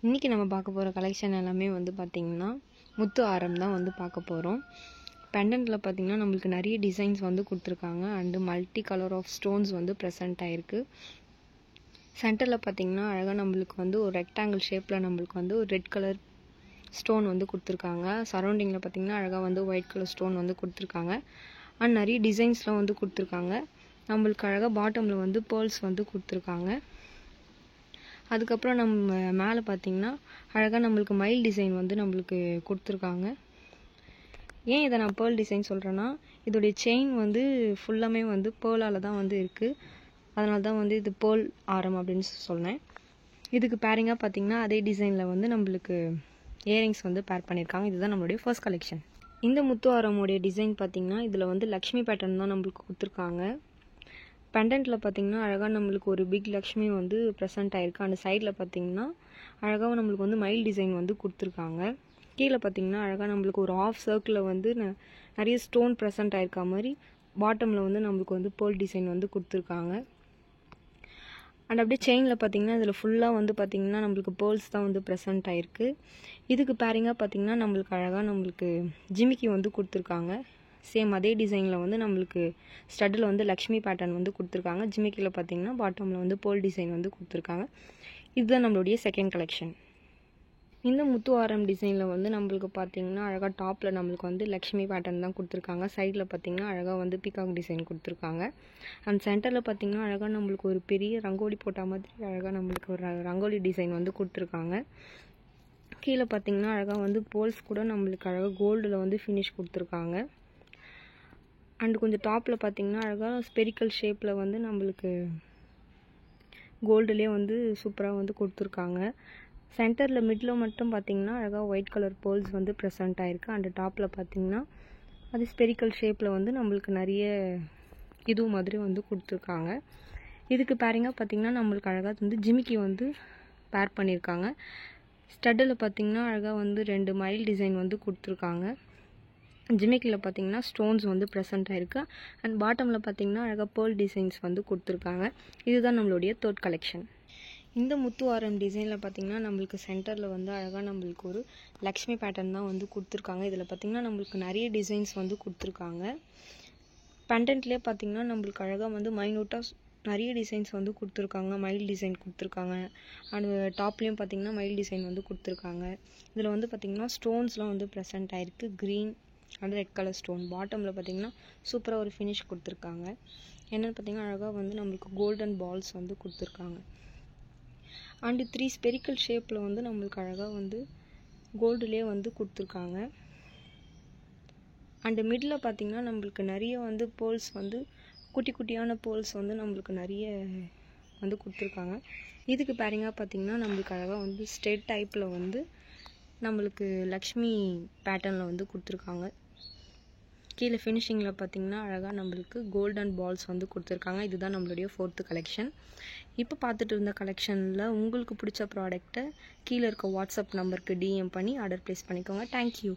இன்றைக்கி நம்ம பார்க்க போகிற கலெக்ஷன் எல்லாமே வந்து பார்த்திங்கன்னா முத்து ஆரம் தான் வந்து பார்க்க போகிறோம். பெண்டன்ட்டில் பார்த்திங்கன்னா நம்மளுக்கு நிறைய டிசைன்ஸ் வந்து கொடுத்துருக்காங்க. And multi colour of stones வந்து ப்ரெசென்ட் ஆகிருக்கு. சென்டரில் பார்த்திங்கன்னா அழகாக நம்மளுக்கு வந்து ஒரு ரெக்டாங்கிள் ஷேப்பில் நம்மளுக்கு வந்து ஒரு ரெட் கலர் ஸ்டோன் வந்து கொடுத்துருக்காங்க. சரௌண்டிங்கில் பார்த்திங்கன்னா அழகாக வந்து ஒயிட் கலர் ஸ்டோன் வந்து கொடுத்துருக்காங்க. அண்ட் நிறைய டிசைன்ஸ்லாம் வந்து கொடுத்துருக்காங்க. நம்மளுக்கு அழகாக பாட்டமில் வந்து பேர்ல்ஸ் வந்து கொடுத்துருக்காங்க. அதுக்கப்புறம் நம்ம மேலே பார்த்திங்கன்னா அழகாக நம்மளுக்கு மயில் டிசைன் வந்து நம்மளுக்கு கொடுத்துருக்காங்க. ஏன் இதை நான் பேர்ல் டிசைன் சொல்கிறேன்னா, இதோடைய செயின் வந்து ஃபுல்லாமே வந்து பேர்லால் தான் வந்து இருக்குது. அதனால தான் வந்து இது பேர்ல் ஆரம் அப்படின்னு சொன்னேன். இதுக்கு பேரிங்காக பார்த்திங்கன்னா அதே டிசைனில் வந்து நம்மளுக்கு இயரிங்ஸ் வந்து பேர் பண்ணியிருக்காங்க. இதுதான் நம்மளுடைய ஃபர்ஸ்ட் கலெக்ஷன். இந்த முத்து ஆரமுடைய டிசைன் பார்த்திங்கன்னா இதில் வந்து லக்ஷ்மி பேட்டர்ன் தான் நம்மளுக்கு கொடுத்துருக்காங்க. பெண்டன்ட்டில் பார்த்திங்கன்னா அழகாக நம்மளுக்கு ஒரு பிக் லக்ஷ்மி வந்து ப்ரெசென்ட் ஆகிருக்கு. அந்த சைடில் பார்த்திங்கன்னா அழகாக நம்மளுக்கு வந்து மயில் டிசைன் வந்து கொடுத்துருக்காங்க. கீழே பார்த்திங்கன்னா அழகாக நம்மளுக்கு ஒரு ஆஃப் சர்க்கிளில் வந்து நிறைய ஸ்டோன் ப்ரெசென்ட் ஆகிருக்கா மாதிரி பாட்டமில் வந்து நம்மளுக்கு வந்து பேர்ல் டிசைன் வந்து கொடுத்துருக்காங்க. அண்ட் அப்படியே செயினில் பார்த்திங்கன்னா இதில் ஃபுல்லாக வந்து பார்த்திங்கன்னா நம்மளுக்கு பேர்ல்ஸ் தான் வந்து ப்ரெசென்ட் ஆகிருக்கு. இதுக்கு பேரிங்காக பார்த்திங்கன்னா நம்மளுக்கு அழகாக நம்மளுக்கு ஜிமிக்கி வந்து கொடுத்துருக்காங்க. சேம் அதே டிசைனில் வந்து நம்மளுக்கு ஸ்டட்டில் வந்து லக்ஷ்மி பேட்டர்ன் வந்து கொடுத்துருக்காங்க. ஜிமிக்கியில் பார்த்திங்கன்னா பாட்டமில் வந்து பேர்ல் டிசைன் வந்து கொடுத்துருக்காங்க. இதுதான் நம்மளுடைய செகண்ட் கலெக்ஷன். இந்த முத்து ஆரம் டிசைனில் வந்து நம்மளுக்கு பார்த்திங்கன்னா அழகாக டாப்பில் நம்மளுக்கு வந்து லக்ஷ்மி பேட்டர்ன் தான் கொடுத்துருக்காங்க. சைடில் பார்த்திங்கன்னா அழகாக வந்து பீகாக் டிசைன் கொடுத்துருக்காங்க. அண்ட் சென்டரில் பார்த்திங்கன்னா அழகாக நம்மளுக்கு ஒரு பெரிய ரங்கோலி போட்ட மாதிரி அழகாக நம்மளுக்கு ஒரு ரங்கோலி டிசைன் வந்து கொடுத்துருக்காங்க. கீழே பார்த்திங்கன்னா அழகாக வந்து போல்ஸ் கூட நம்மளுக்கு அழகாக கோல்டில் வந்து ஃபினிஷ் கொடுத்துருக்காங்க. அண்டு கொஞ்சம் டாப்பில் பார்த்திங்கன்னா அழகாக ஸ்பெரிக்கல் ஷேப்பில் வந்து நம்மளுக்கு கோல்டுலேயே வந்து சூப்பராக வந்து கொடுத்துருக்காங்க. சென்டரில் மிடில் மட்டும் பார்த்திங்கன்னா அழகாக ஒயிட் கலர் போல்ஸ் வந்து ப்ரெசென்ட் ஆகிருக்கு. அண்டு டாப்பில் பார்த்திங்கன்னா அது ஸ்பெரிக்கல் ஷேப்பில் வந்து நம்மளுக்கு நிறைய இது மாதிரி வந்து கொடுத்துருக்காங்க. இதுக்கு பேரிங்காக பார்த்திங்கன்னா நம்மளுக்கு அழகாக வந்து ஜிமிக்கி வந்து பேர் பண்ணியிருக்காங்க. ஸ்டட்டில் பார்த்திங்கன்னா அழகாக வந்து 2 மயில் டிசைன் வந்து கொடுத்துருக்காங்க. ஜிமிக்கியில் பார்த்திங்கன்னா ஸ்டோன்ஸ் வந்து ப்ரெசென்ட் ஆகிருக்கு. அண்ட் பாட்டமில் பார்த்திங்கன்னா அழகாக பேர்ல் டிசைன்ஸ் வந்து கொடுத்துருக்காங்க. இதுதான் நம்மளுடைய தேர்ட் கலெக்ஷன். இந்த முத்து ஆரம் டிசைனில் பார்த்திங்கன்னா நம்மளுக்கு சென்டரில் வந்து அழகாக நம்மளுக்கு ஒரு லக்ஷ்மி பேட்டர்ன் தான் வந்து கொடுத்துருக்காங்க. இதில் பார்த்திங்கன்னா நம்மளுக்கு நிறைய டிசைன்ஸ் வந்து கொடுத்துருக்காங்க. பெண்டன்ட்லேயே பார்த்திங்கன்னா நம்மளுக்கு அழகாக வந்து மைனூட்டாக நிறைய டிசைன்ஸ் வந்து கொடுத்துருக்காங்க. மயில் டிசைன் கொடுத்துருக்காங்க. அண்ட் டாப்லேயும் பார்த்திங்கன்னா மயில் டிசைன் வந்து கொடுத்துருக்காங்க. இதில் வந்து பார்த்திங்கன்னா ஸ்டோன்ஸ்லாம் வந்து ப்ரெசென்ட் ஆகிருக்கு. Green and red colour stone. பாட்டமில் பார்த்திங்கன்னா சூப்பராக ஒரு ஃபினிஷ் கொடுத்துருக்காங்க. என்னென்னு பார்த்திங்கன்னா அழகாக வந்து நம்மளுக்கு கோல்டன் பால்ஸ் வந்து கொடுத்துருக்காங்க. அண்டு 3 ஸ்பெரிக்கல் ஷேப்பில் வந்து நம்மளுக்கு அழகாக வந்து கோல்டுலேயே வந்து கொடுத்துருக்காங்க. அண்டு மிடில் பார்த்திங்கன்னா நம்மளுக்கு நிறைய வந்து போல்ஸ் வந்து குட்டி குட்டியான போல்ஸ் வந்து நம்மளுக்கு நிறைய வந்து கொடுத்துருக்காங்க. இதுக்கு பேரிங்காக பார்த்திங்கன்னா நம்மளுக்கு அழகாக வந்து ஸ்ட்ரெயிட் டைப்பில் வந்து நம்மளுக்கு லக்ஷ்மி பேட்டர்னில் வந்து கொடுத்துருக்காங்க. கீழே ஃபினிஷிங்கில் பார்த்திங்கன்னா அழகாக நம்மளுக்கு கோல்டன் பால்ஸ் வந்து கொடுத்துருக்காங்க. இதுதான் நம்மளுடைய 4th கலெக்ஷன். இப்போ பார்த்துட்டு இருந்த கலெக்ஷனில் உங்களுக்கு பிடிச்ச ப்ராடக்ட்டை கீழே இருக்க வாட்ஸ்அப் நம்பருக்கு DM பண்ணி ஆர்டர் ப்ளேஸ் பண்ணிக்கோங்க. தேங்க்யூ.